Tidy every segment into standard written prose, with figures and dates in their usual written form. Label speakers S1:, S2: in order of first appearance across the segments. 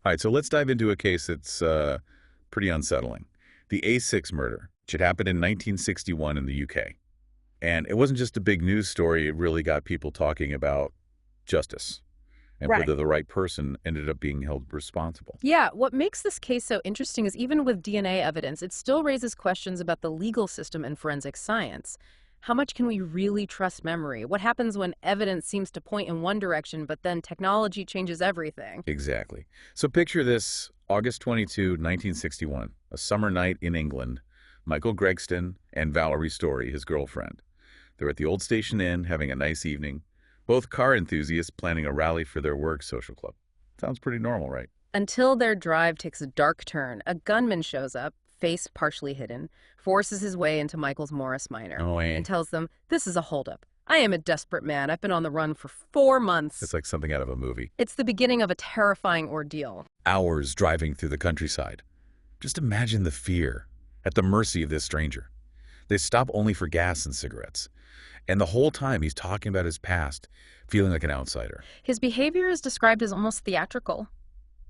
S1: All right, so let's dive into a case that's pretty unsettling. The A6 murder, which had happened in 1961 in the UK. And it wasn't just a big news story, it really got people talking about justice and
S2: Right.
S1: whether the right person ended up being held responsible.
S2: Yeah, what makes this case so interesting is even with DNA evidence, it still raises questions about the legal system and forensic science. How much can we really trust memory? What happens when evidence seems to point in one direction, but then technology changes everything?
S1: Exactly. So picture this, August 22, 1961, a summer night in England. Michael Gregston and Valerie Story, his girlfriend. They're at the Old Station Inn having a nice evening, both car enthusiasts planning a rally for their work social club. Sounds pretty normal, right?
S2: Until their drive takes a dark turn, a gunman shows up, face partially hidden, forces his way into Michael's Morris Minor,
S1: No
S2: and
S1: way.
S2: tells them, "This is a holdup. I am a desperate man. I've been on the run for 4 months."
S1: It's like something out of a movie.
S2: It's the beginning of a terrifying ordeal.
S1: Hours driving through the countryside. Just imagine the fear, at the mercy of this stranger. They stop only for gas and cigarettes. And the whole time he's talking about his past, feeling like an outsider.
S2: His behavior is described as almost theatrical,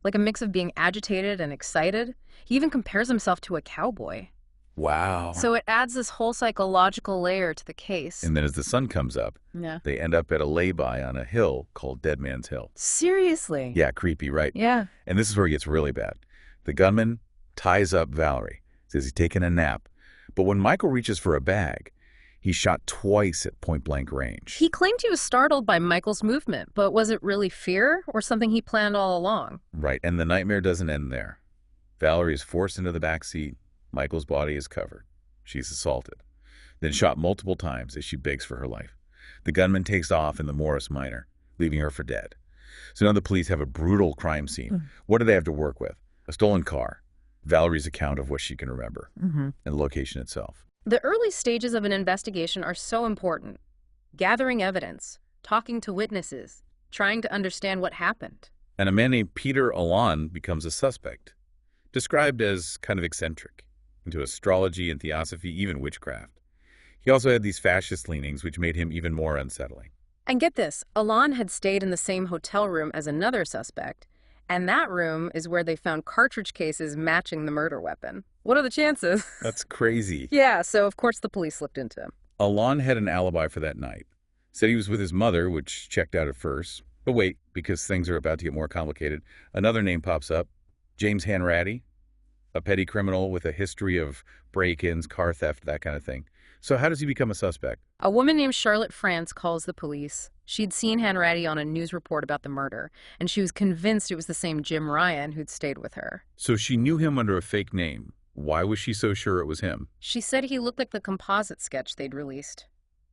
S2: like a mix of being agitated and excited. He even compares himself to a cowboy.
S1: Wow.
S2: So it adds this whole psychological layer to the case.
S1: And then as the sun comes up,
S2: Yeah.
S1: they end up at a lay-by on a hill called Dead Man's Hill.
S2: Seriously?
S1: Yeah, creepy, right?
S2: Yeah.
S1: And this is where it gets really bad. The gunman ties up Valerie, says he's taking a nap. But when Michael reaches for a bag, he's shot twice at point-blank range.
S2: He claimed he was startled by Michael's movement, but was it really fear or something he planned all along?
S1: Right, and the nightmare doesn't end there. Valerie is forced into the back seat. Michael's body is covered. She's assaulted, then shot multiple times as she begs for her life. The gunman takes off in the Morris Minor, leaving her for dead. So now the police have a brutal crime scene. What do they have to work with? A stolen car, Valerie's account of what she can remember, and the location itself.
S2: The early stages of an investigation are so important. Gathering evidence, talking to witnesses, trying to understand what happened.
S1: And a man named Peter Alon becomes a suspect, described as kind of eccentric, into astrology and theosophy, even witchcraft. He also had these fascist leanings, which made him even more unsettling.
S2: And get this, Alon had stayed in the same hotel room as another suspect, and that room is where they found cartridge cases matching the murder weapon. What are the chances?
S1: That's crazy.
S2: Yeah, so of course the police looked into him.
S1: Alon had an alibi for that night. Said he was with his mother, which checked out at first. But wait, because things are about to get more complicated, another name pops up, James Hanratty, a petty criminal with a history of break-ins, car theft, that kind of thing. So how does he become a suspect?
S2: A woman named Charlotte France calls the police. She'd seen Hanratty on a news report about the murder, and she was convinced it was the same Jim Ryan who'd stayed with her.
S1: So she knew him under a fake name. Why was she so sure it was him?
S2: She said he looked like the composite sketch they'd released,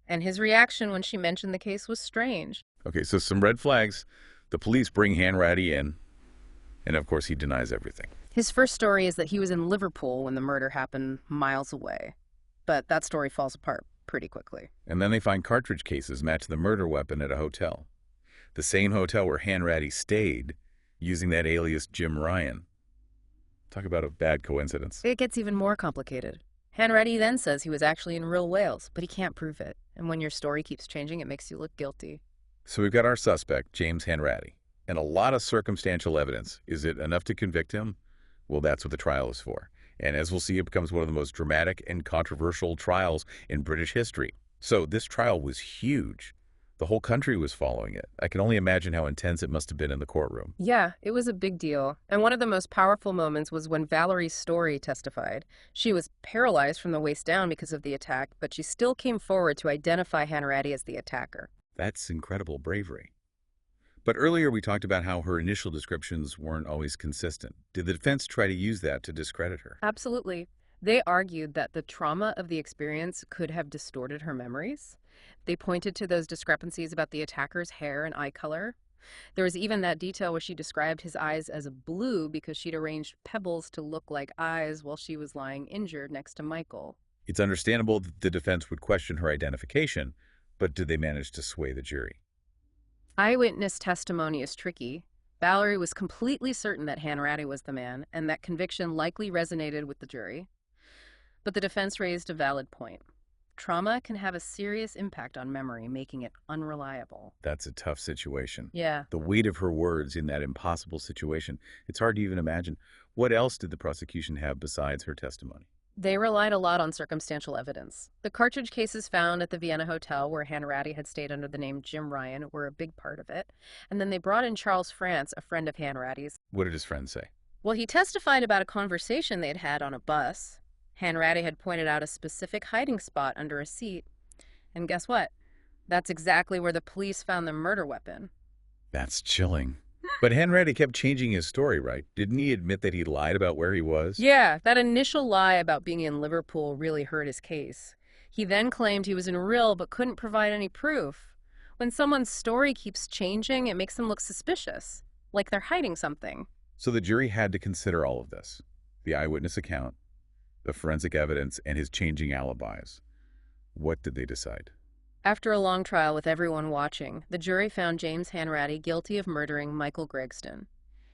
S2: and his reaction when she mentioned the case was strange.
S1: Okay, so some red flags. The police bring Hanratty in, and of course he denies everything.
S2: His first story is that he was in Liverpool when the murder happened miles away, but that story falls apart pretty quickly.
S1: And then they find cartridge cases match the murder weapon at a hotel. The same hotel where Hanratty stayed, using that alias Jim Ryan. Talk about a bad coincidence.
S2: It gets even more complicated. Hanratty then says he was actually in real Wales, but he can't prove it. And when your story keeps changing, it makes you look guilty.
S1: So we've got our suspect, James Hanratty, and a lot of circumstantial evidence. Is it enough to convict him? Well, that's what the trial is for. And as we'll see, it becomes one of the most dramatic and controversial trials in British history. So this trial was huge. The whole country was following it. I can only imagine how intense it must have been in the courtroom.
S2: Yeah, it was a big deal. And one of the most powerful moments was when Valerie Story testified. She was paralyzed from the waist down because of the attack, but she still came forward to identify Hanratty as the attacker.
S1: That's incredible bravery. But earlier we talked about how her initial descriptions weren't always consistent. Did the defense try to use that to discredit her?
S2: Absolutely. They argued that the trauma of the experience could have distorted her memories. They pointed to those discrepancies about the attacker's hair and eye color. There was even that detail where she described his eyes as blue because she'd arranged pebbles to look like eyes while she was lying injured next to Michael.
S1: It's understandable that the defense would question her identification, but did they manage to sway the jury?
S2: Eyewitness testimony is tricky. Valerie was completely certain that Hanratty was the man, and that conviction likely resonated with the jury. But the defense raised a valid point. Trauma can have a serious impact on memory, making it unreliable.
S1: That's a tough situation.
S2: Yeah.
S1: The weight of her words in that impossible situation, it's hard to even imagine. What else did the prosecution have besides her testimony?
S2: They relied a lot on circumstantial evidence. The cartridge cases found at the Vienna Hotel where Hanratty had stayed under the name Jim Ryan were a big part of it. And then they brought in Charles France, a friend of Hanratty's.
S1: What did his friend say?
S2: Well, he testified about a conversation they'd had on a bus. Hanratty had pointed out a specific hiding spot under a seat. And guess what? That's exactly where the police found the murder weapon.
S1: That's chilling. But Hanratty kept changing his story, right? Didn't he admit that he lied about where he was?
S2: Yeah, that initial lie about being in Liverpool really hurt his case. He then claimed he was in Rhyl but couldn't provide any proof. When someone's story keeps changing, it makes them look suspicious, like they're hiding something.
S1: So the jury had to consider all of this. The eyewitness account, the forensic evidence, and his changing alibis. What did they decide?
S2: After a long trial with everyone watching, the jury found James Hanratty guilty of murdering Michael Gregston.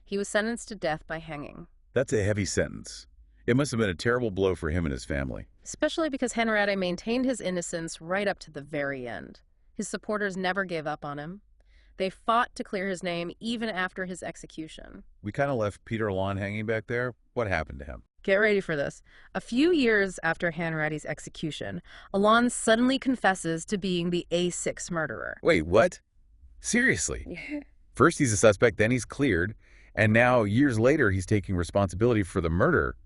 S2: He was sentenced to death by hanging.
S1: That's a heavy sentence. It must have been a terrible blow for him and his family.
S2: Especially because Hanratty maintained his innocence right up to the very end. His supporters never gave up on him. They fought to clear his name even after his execution.
S1: We kind of left Peter Alon hanging back there. What happened to him?
S2: Get ready for this. A few years after Hanratty's execution, Alon suddenly confesses to being the A6 murderer.
S1: Wait, what? Seriously? First he's a suspect, then he's cleared, and now years later he's taking responsibility for the murder.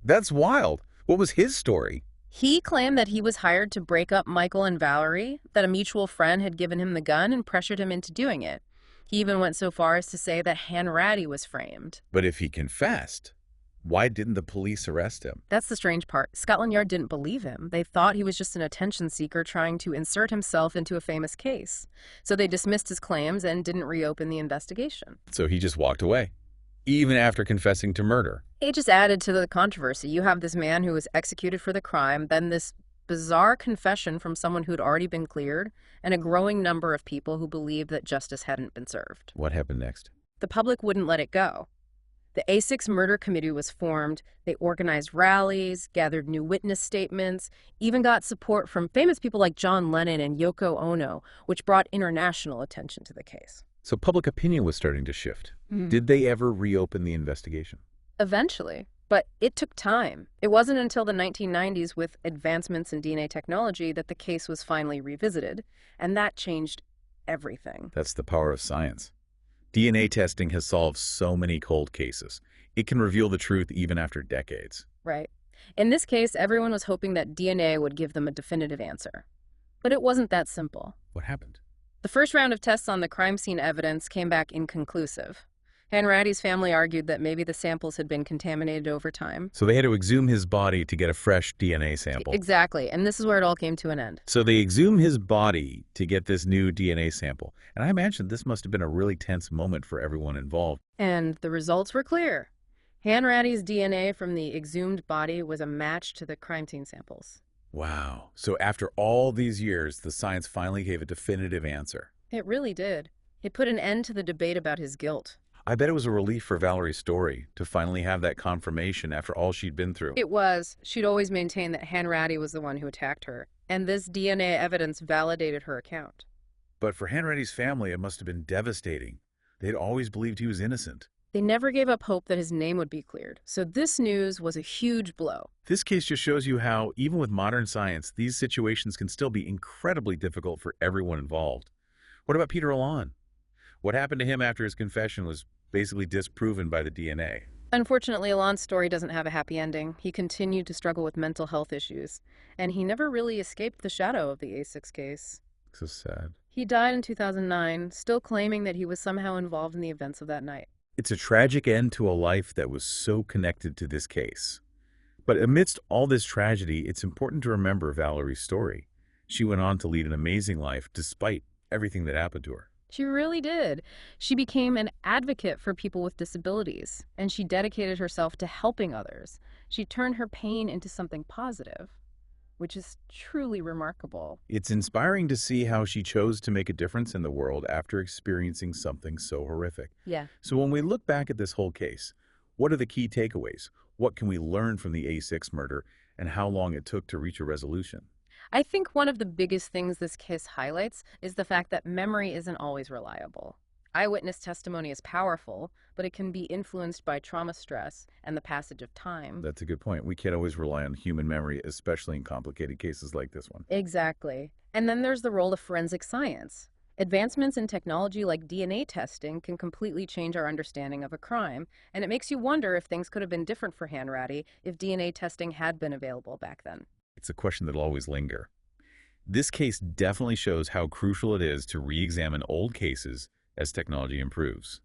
S1: That's wild. What was his story?
S2: He claimed that he was hired to break up Michael and Valerie, that a mutual friend had given him the gun and pressured him into doing it. He even went so far as to say that Hanratty was framed.
S1: But if he confessed, why didn't the police arrest him?
S2: That's the strange part. Scotland Yard didn't believe him. They thought he was just an attention seeker trying to insert himself into a famous case. So they dismissed his claims and didn't reopen the investigation.
S1: So he just walked away, even after confessing to murder.
S2: It just added to the controversy. You have this man who was executed for the crime, then this bizarre confession from someone who'd already been cleared, and a growing number of people who believed that justice hadn't been served.
S1: What happened next?
S2: The public wouldn't let it go. The A6 Murder Committee was formed. They organized rallies, gathered new witness statements, even got support from famous people like John Lennon and Yoko Ono, which brought international attention to the case.
S1: So public opinion was starting to shift. Did they ever reopen the investigation?
S2: Eventually, but it took time. It wasn't until the 1990s, with advancements in DNA technology, that the case was finally revisited, and that changed everything.
S1: That's the power of science. DNA testing has solved so many cold cases. It can reveal the truth even after decades.
S2: Right. In this case, everyone was hoping that DNA would give them a definitive answer. But it wasn't that simple.
S1: What happened?
S2: The first round of tests on the crime scene evidence came back inconclusive. Hanratty's family argued that maybe the samples had been contaminated over time.
S1: So they had to exhume his body to get a fresh DNA sample.
S2: Exactly, and this is where it all came to an end.
S1: So they exhume his body to get this new DNA sample. And I imagine this must have been a really tense moment for everyone involved.
S2: And the results were clear. Hanratty's DNA from the exhumed body was a match to the crime scene samples.
S1: Wow. So after all these years, the science finally gave a definitive answer.
S2: It really did. It put an end to the debate about his guilt.
S1: I bet it was a relief for Valerie's story to finally have that confirmation after all she'd been through.
S2: It was. She'd always maintained that Hanratty was the one who attacked her, and this DNA evidence validated her account.
S1: But for Hanratty's family, it must have been devastating. They'd always believed he was innocent.
S2: They never gave up hope that his name would be cleared, so this news was a huge blow.
S1: This case just shows you how, even with modern science, these situations can still be incredibly difficult for everyone involved. What about Peter Alon? What happened to him after his confession was basically disproven by the DNA?
S2: Unfortunately, Alon's story doesn't have a happy ending. He continued to struggle with mental health issues, and he never really escaped the shadow of the A6 case.
S1: So sad.
S2: He died in 2009, still claiming that he was somehow involved in the events of that night.
S1: It's a tragic end to a life that was so connected to this case. But amidst all this tragedy, it's important to remember Valerie's story. She went on to lead an amazing life despite everything that happened to her.
S2: She really did. She became an advocate for people with disabilities, and she dedicated herself to helping others. She turned her pain into something positive, which is truly remarkable.
S1: It's inspiring to see how she chose to make a difference in the world after experiencing something so horrific.
S2: Yeah.
S1: So when we look back at this whole case, what are the key takeaways? What can we learn from the A6 murder and how long it took to reach a resolution?
S2: I think one of the biggest things this case highlights is the fact that memory isn't always reliable. Eyewitness testimony is powerful, but it can be influenced by trauma stress and the passage of time.
S1: That's a good point. We can't always rely on human memory, especially in complicated cases like this one.
S2: Exactly. And then there's the role of forensic science. Advancements in technology like DNA testing can completely change our understanding of a crime, and it makes you wonder if things could have been different for Hanratty if DNA testing had been available back then.
S1: It's a question that'll always linger. This case definitely shows how crucial it is to re-examine old cases as technology improves.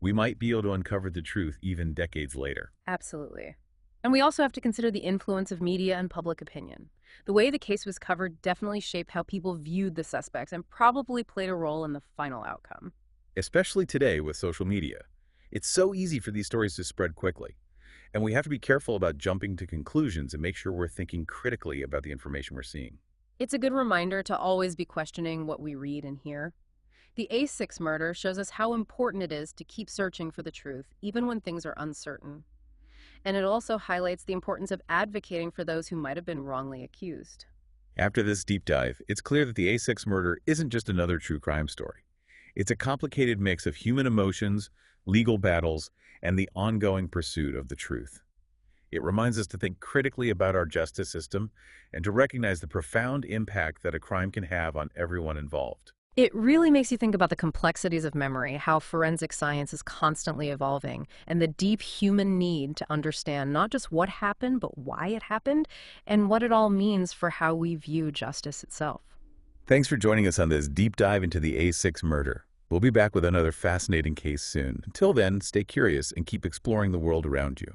S1: We might be able to uncover the truth even decades later.
S2: Absolutely. And we also have to consider the influence of media and public opinion. The way the case was covered definitely shaped how people viewed the suspects and probably played a role in the final outcome.
S1: Especially today with social media. It's so easy for these stories to spread quickly. And we have to be careful about jumping to conclusions and make sure we're thinking critically about the information we're seeing.
S2: It's a good reminder to always be questioning what we read and hear. The A6 murder shows us how important it is to keep searching for the truth, even when things are uncertain. And it also highlights the importance of advocating for those who might have been wrongly accused.
S1: After this deep dive, it's clear that the A6 murder isn't just another true crime story. It's a complicated mix of human emotions, legal battles, and the ongoing pursuit of the truth. It reminds us to think critically about our justice system and to recognize the profound impact that a crime can have on everyone involved.
S2: It really makes you think about the complexities of memory, how forensic science is constantly evolving, and the deep human need to understand not just what happened, but why it happened, and what it all means for how we view justice itself.
S1: Thanks for joining us on this deep dive into the A6 murder. We'll be back with another fascinating case soon. Until then, stay curious and keep exploring the world around you.